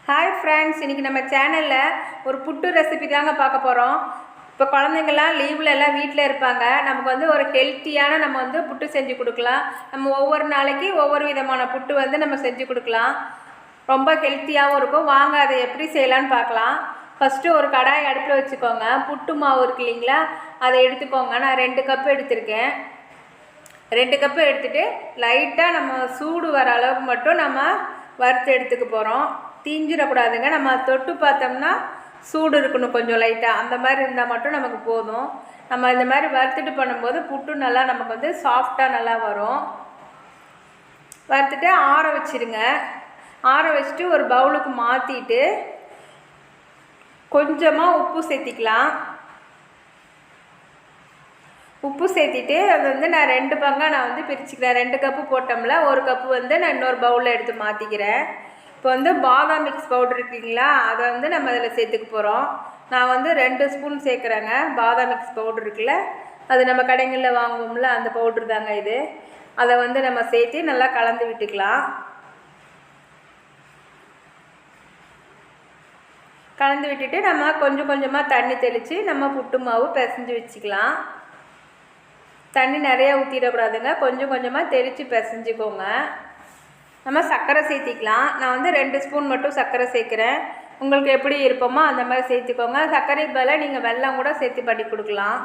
Hi friends, இன்றைக்கி நம்ம சேனலில் ஒரு புட்டு ரெசிபி தாங்க பார்க்க போகிறோம். இப்போ குழந்தைங்கள்லாம் லீவில் எல்லாம் வீட்டில் இருப்பாங்க. நமக்கு ஒரு ஹெல்த்தியான நம்ம புட்டு செஞ்சு கொடுக்கலாம். நம்ம ஒவ்வொரு நாளைக்கு ஒவ்வொரு விதமான புட்டு நம்ம செஞ்சு கொடுக்கலாம். ரொம்ப ஹெல்த்தியாகவும் இருக்கும். வாங்க அதை எப்படி செய்யலான்னு பார்க்கலாம். ஃபஸ்ட்டு ஒரு கடாய் அடுப்பில் வச்சுக்கோங்க. புட்டு மாவு இருக்கு இல்லைங்களா, அதை எடுத்துக்கோங்க. நான் 2 கப்பு எடுத்திருக்கேன். 2 கப்பு எடுத்துகிட்டு லைட்டாக நம்ம சூடு வர அளவுக்கு மட்டும் நம்ம வறுத்து எடுத்துக்க போகிறோம். தீஞ்சிடக்கூடாதுங்க. நம்ம தொட்டு பார்த்தோம்னா சூடு இருக்கணும் கொஞ்சம் லைட்டாக. அந்த மாதிரி இருந்தால் மட்டும் நமக்கு போதும். நம்ம இந்த மாதிரி வறுத்துட்டு பண்ணும்போது புட்டு நல்லா நமக்கு சாஃப்டாக நல்லா வரும். வறுத்துட்டு ஆற வச்சுருங்க. ஆற வச்சுட்டு ஒரு பவுலுக்கு மாற்றிட்டு கொஞ்சமாக உப்பு சேர்த்திக்கலாம். உப்பு சேர்த்திட்டு அது நான் 2 பங்காக நான் பிரிச்சுக்கிறேன். 2 கப்பு போட்டோம்ல, 1 கப்பு நான் இன்னொரு பவுலில் எடுத்து மாற்றிக்கிறேன். இப்போ பாதாம் மிக்ஸ் பவுடர் இருக்குங்களா, அதை நம்ம அதில் சேர்த்துக்க போகிறோம். நான் 2 ஸ்பூன் சேர்க்குறேங்க. பாதாம் மிக்ஸ் பவுடர் இருக்குல்ல, அது நம்ம கடைகளில் வாங்குவோம்ல, அந்த பவுட்ரு தாங்க இது. அதை நம்ம சேர்த்து நல்லா கலந்து விட்டுக்கலாம். கலந்து விட்டுட்டு நம்ம கொஞ்சம் கொஞ்சமாக தண்ணி தெளித்து நம்ம புட்டு மாவு பிசைஞ்சு வச்சுக்கலாம். தண்ணி நிறையா ஊற்றிடக்கூடாதுங்க. கொஞ்சம் கொஞ்சமாக தெளித்து பிசைஞ்சிக்கோங்க. நம்ம சர்க்கரை சேர்த்திக்கலாம். நான் 2 ஸ்பூன் மட்டும் சர்க்கரை சேர்க்குறேன். உங்களுக்கு எப்படி இருப்போமோ அந்த மாதிரி சேர்த்துக்கோங்க. சர்க்கரை பதிலாக நீங்கள் வெல்லம் கூட சேர்த்து பண்ணி கொடுக்கலாம்.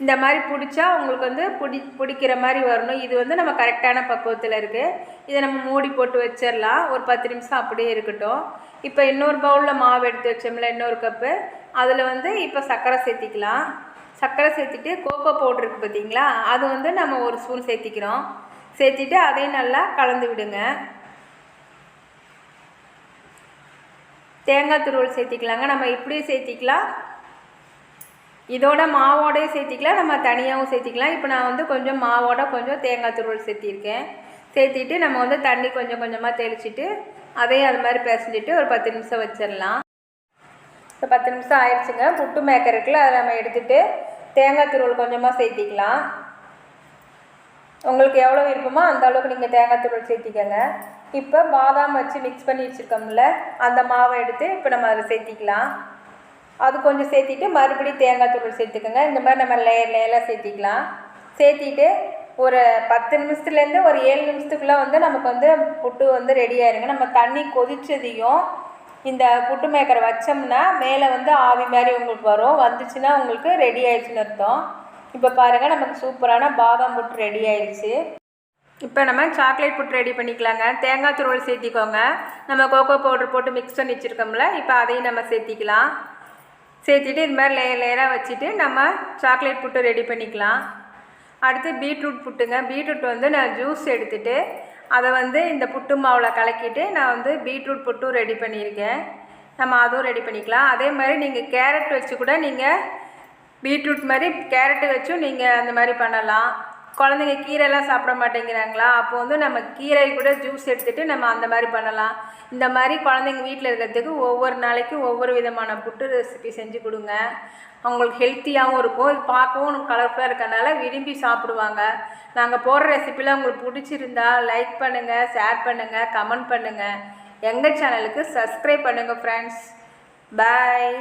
இந்த மாதிரி பிடிச்சா உங்களுக்கு பிடிக்கிற மாதிரி வரணும். இது நம்ம கரெக்டான பக்குவத்தில் இருக்குது. இதை நம்ம மூடி போட்டு வச்சிடலாம். ஒரு 10 நிமிஷம் அப்படியே இருக்கட்டும். இப்போ இன்னொரு பவுலில் மாவு எடுத்து வச்சோம்ல, இன்னொரு கப்பு, அதில் இப்போ சர்க்கரை சேர்த்திக்கலாம். சர்க்கரை சேர்த்துட்டு கோகோ பவுட்ரு இருக்குது பார்த்தீங்களா, அது நம்ம 1 ஸ்பூன் சேர்த்திக்கிறோம். சேர்த்திட்டு அதையும் நல்லா கலந்து விடுங்க. தேங்காய் துருவல் சேர்த்திக்கலாங்க. நம்ம இப்படியும் சேர்த்திக்கலாம், இதோட மாவோடய சேர்த்திக்கலாம், நம்ம தனியாகவும் சேர்த்திக்கலாம். இப்போ நான் கொஞ்சம் மாவோட கொஞ்சம் தேங்காய் துருவல் சேர்த்திருக்கேன். சேர்த்திட்டு நம்ம தண்ணி கொஞ்சம் கொஞ்சமாக தெளிச்சிட்டு அதையும் அது மாதிரி பிசைஞ்சிட்டு ஒரு 10 நிமிஷம் வச்சிடலாம். இப்போ 10 நிமிஷம் ஆயிடுச்சுங்க. புட்டு மேக்கர் இருக்குல்ல, அதை நம்ம எடுத்துகிட்டு தேங்காய் துருவல் கொஞ்சமாக சேர்த்திக்கலாம். உங்களுக்கு எவ்வளோ விருப்பமோ அந்த அளவுக்கு நீங்கள் தேங்காய் துருவல் சேர்த்திக்கங்க. இப்போ பாதாம் வச்சு மிக்ஸ் பண்ணி வச்சுருக்கோம்ல, அந்த மாவை எடுத்து இப்போ நம்ம அதை சேர்த்திக்கலாம். அது கொஞ்சம் சேர்த்திட்டு மறுபடியும் தேங்காய் துருவல் சேர்த்துக்கோங்க. இந்த மாதிரி நம்ம லேயராக சேர்த்திக்கலாம். சேர்த்திட்டு ஒரு 10 நிமிஷத்துலேருந்து ஒரு 7 நிமிஷத்துக்குள்ளே நமக்கு புட்டு ரெடி ஆயிருங்க. நம்ம தண்ணி கொதிச்சதையும் இந்த புட்டு மேக்கரை வச்சோம்னா மேலே ஆவி மாதிரி உங்களுக்கு வரும். வந்துச்சுன்னா உங்களுக்கு ரெடி ஆயிடுச்சுன்னு அர்த்தம். இப்போ பாருங்கள், நமக்கு சூப்பரான பாதாம் புட்டு ரெடி ஆயிடுச்சு. இப்போ நம்ம சாக்லேட் புட்டு ரெடி பண்ணிக்கலாங்க. தேங்காய் துருவல் சேர்த்திக்கோங்க. நம்ம கோகோ பவுடர் போட்டு மிக்ஸ் பண்ணி வச்சுருக்கோம்ல, இப்போ அதையும் நம்ம சேர்த்திக்கலாம். சேர்த்திட்டு இது மாதிரி லேயராக வச்சுட்டு நம்ம சாக்லேட் புட்டு ரெடி பண்ணிக்கலாம். அடுத்து பீட்ரூட் புட்டுங்க. பீட்ரூட் நான் ஜூஸ் எடுத்துகிட்டு அதை இந்த புட்டு மாவில் கலக்கிட்டு நான் பீட்ரூட் புட்டும் ரெடி பண்ணியிருக்கேன். நம்ம அதுவும் ரெடி பண்ணிக்கலாம். அதே மாதிரி நீங்கள் கேரட் வச்சு கூட நீங்கள் பீட்ரூட் மாதிரி கேரட்டு வச்சும் நீங்கள் அந்த மாதிரி பண்ணலாம். குழந்தைங்க கீரைலாம் சாப்பிட மாட்டேங்கிறாங்களா, அப்போது நம்ம கீரை கூட ஜூஸ் எடுத்துகிட்டு நம்ம அந்த மாதிரி பண்ணலாம். இந்த மாதிரி குழந்தைங்க வீட்டில் இருக்கிறதுக்கு ஒவ்வொரு நாளைக்கும் ஒவ்வொரு விதமான புட்டு ரெசிபி செஞ்சு கொடுங்க. அவங்களுக்கு ஹெல்த்தியாகவும் இருக்கும். இது பார்க்கவும் கலர்ஃபுல்லாக இருக்கனால விரும்பி சாப்பிடுவாங்க. நாங்கள் போடுற ரெசிபிலாம் உங்களுக்கு பிடிச்சிருந்தா லைக் பண்ணுங்கள், ஷேர் பண்ணுங்கள், கமெண்ட் பண்ணுங்கள். எங்கள் சேனலுக்கு சப்ஸ்கிரைப் பண்ணுங்கள் ஃப்ரெண்ட்ஸ். பாய்.